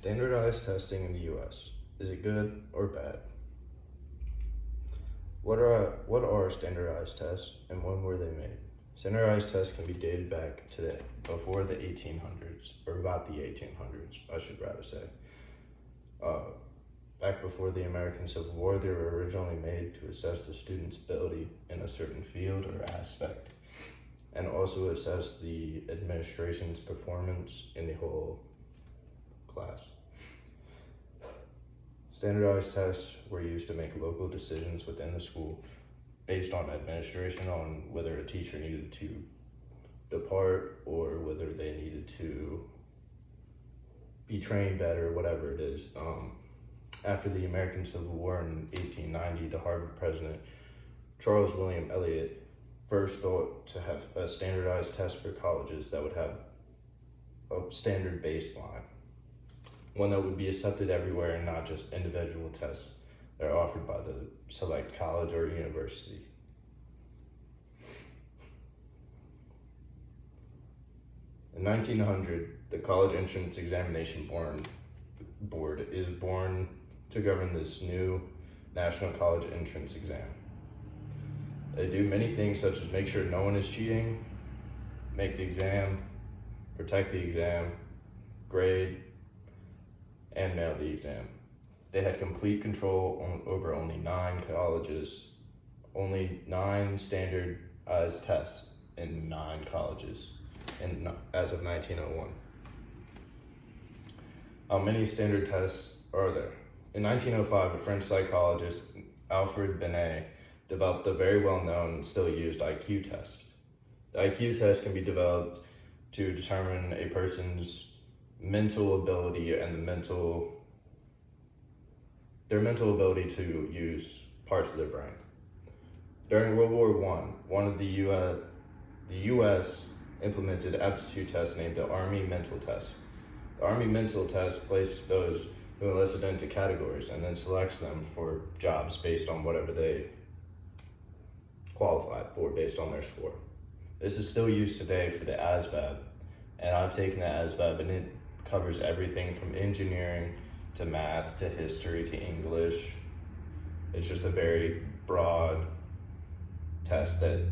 Standardized testing in the US. Is it good or bad? What are standardized tests and when were they made? Standardized tests can be dated back to before the 1800s, or about the 1800s, I should rather say. Back before the American Civil War, they were originally made to assess the student's ability in a certain field or aspect, and also assess the administration's performance in the whole class. Standardized tests were used to make local decisions within the school based on administration on whether a teacher needed to depart or whether they needed to be trained better, whatever it is. After the American Civil War in 1890, the Harvard president, Charles William Eliot, first thought to have a standardized test for colleges that would have a standard baseline, one that would be accepted everywhere and not just individual tests that are offered by the select college or university. In 1900, the College Entrance Examination Board is born to govern this new National College Entrance Exam. They do many things such as make sure no one is cheating, make the exam, protect the exam, grade, and mail the exam. They had complete control over only 9 colleges, only 9 standardized tests in 9 colleges as of 1901. How many standard tests are there? In 1905, a French psychologist, Alfred Binet, developed the very well-known and still used IQ test. The IQ test can be developed to determine a person's mental ability and their mental ability to use parts of their brain. During World War I, the U.S. implemented aptitude test named the Army Mental Test. The Army Mental Test places those who enlisted into categories and then selects them for jobs based on whatever they qualified for based on their score. This is still used today for the ASVAB, and I've taken the ASVAB, and it covers everything from engineering to math to history to English. It's just a very broad test that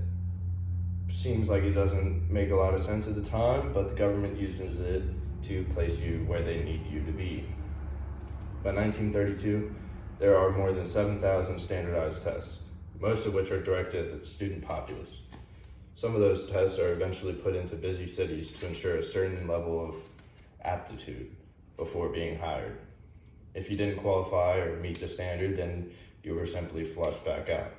seems like it doesn't make a lot of sense at the time, but the government uses it to place you where they need you to be. By 1932, there are more than 7,000 standardized tests, most of which are directed at the student populace. Some of those tests are eventually put into busy cities to ensure a certain level of aptitude before being hired. If you didn't qualify or meet the standard, then you were simply flushed back out.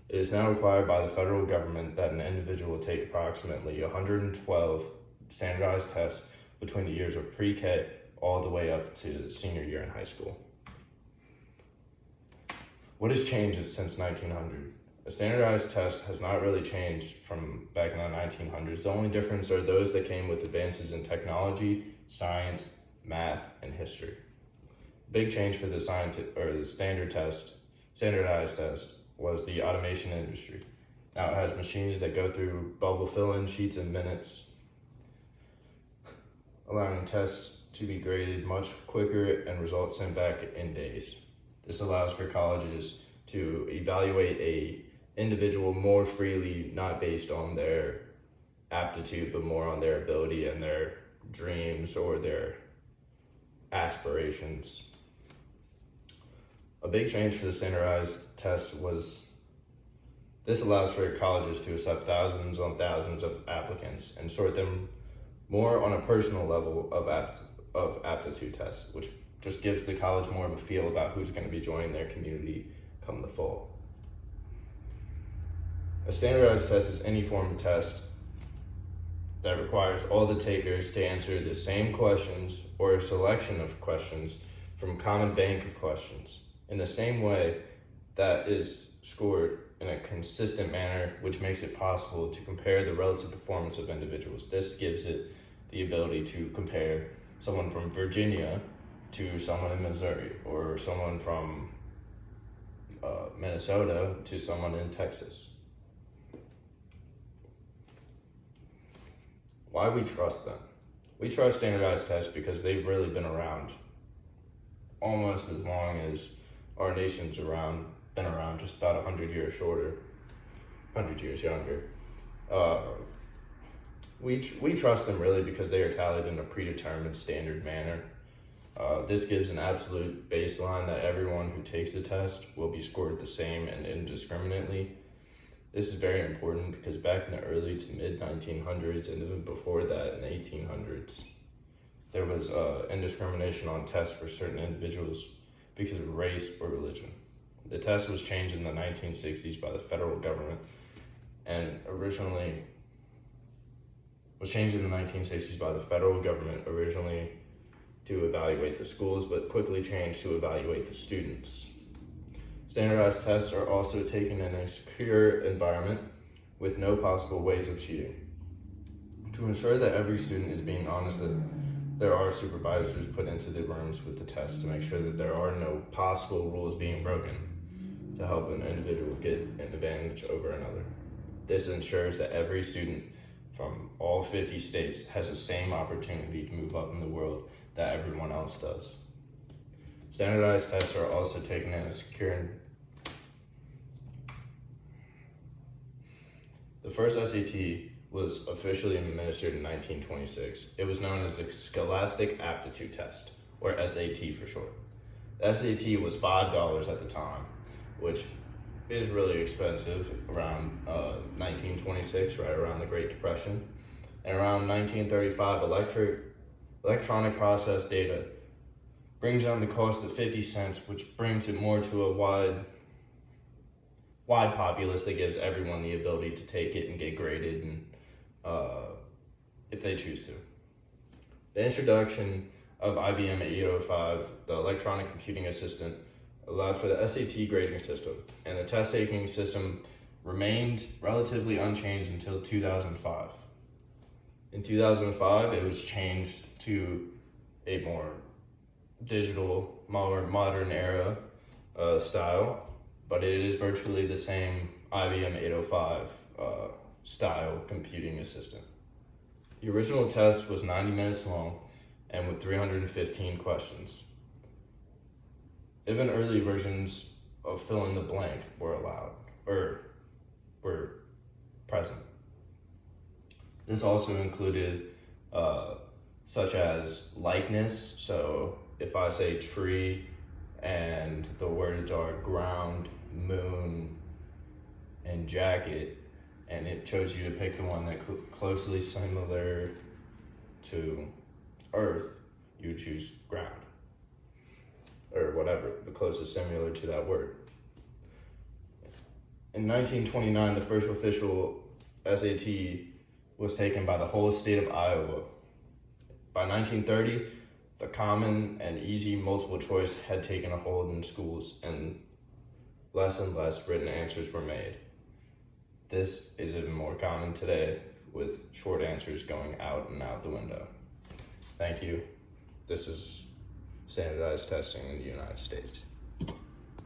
It is now required by the federal government that an individual take approximately 112 standardized tests between the years of pre-K all the way up to senior year in high school. What has changed since 1900? A standardized test has not really changed from back in the 1900s. The only difference are those that came with advances in technology, science, math, and history. Big change for the standardized test was the automation industry. Now it has machines that go through bubble fill-in sheets in minutes, allowing tests to be graded much quicker and results sent back in days. This allows for colleges to evaluate a individual more freely, not based on their aptitude, but more on their ability and their dreams or their aspirations. A big change for the standardized test was this allows for colleges to accept thousands on thousands of applicants and sort them more on a personal level of aptitude tests, which just gives the college more of a feel about who's going to be joining their community come the fall. A standardized test is any form of test that requires all the takers to answer the same questions or a selection of questions from a common bank of questions in the same way that is scored in a consistent manner, which makes it possible to compare the relative performance of individuals. This gives it the ability to compare someone from Virginia to someone in Missouri, or someone from Minnesota to someone in Texas. Why we trust them. We trust standardized tests because they've really been around almost as long as our nation's been around, just about 100 years shorter, 100 years younger. We trust them really because they are tallied in a predetermined standard manner. This gives an absolute baseline that everyone who takes the test will be scored the same and indiscriminately. This is very important because back in the early to mid 1900s and even before that in the 1800s, there was indiscrimination on tests for certain individuals because of race or religion. The test was changed in the 1960s by the federal government and originally to evaluate the schools, but quickly changed to evaluate the students. Standardized tests are also taken in a secure environment with no possible ways of cheating. To ensure that every student is being honest, there are supervisors put into the rooms with the test to make sure that there are no possible rules being broken to help an individual get an advantage over another. This ensures that every student from all 50 states has the same opportunity to move up in the world that everyone else does. Standardized tests are also taken in a secure. The first SAT was officially administered in 1926. It was known as the Scholastic Aptitude Test, or SAT for short. The SAT was $5 at the time, which is really expensive, around 1926, right around the Great Depression. And around 1935, electronic process data brings down the cost to 50 cents, which brings it more to a wide populace that gives everyone the ability to take it and get graded, and if they choose to. The introduction of IBM 805, the electronic computing assistant, allowed for the SAT grading system, and the test-taking system remained relatively unchanged until 2005. In 2005, it was changed to a more digital, more modern era style, but it is virtually the same IBM 805 style computing assistant. The original test was 90 minutes long and with 315 questions. Even early versions of fill in the blank were allowed, or were present. This also included such as likeness. So if I say tree and the words are ground, moon, and jacket, and it chose you to pick the one that closely similar to earth, you would choose ground, or whatever, the closest similar to that word. In 1929, the first official SAT was taken by the whole state of Iowa. By 1930, the common and easy multiple choice had taken a hold in schools, and less written answers were made. This is even more common today, with short answers going out and out the window. Thank you. This is standardized testing in the United States.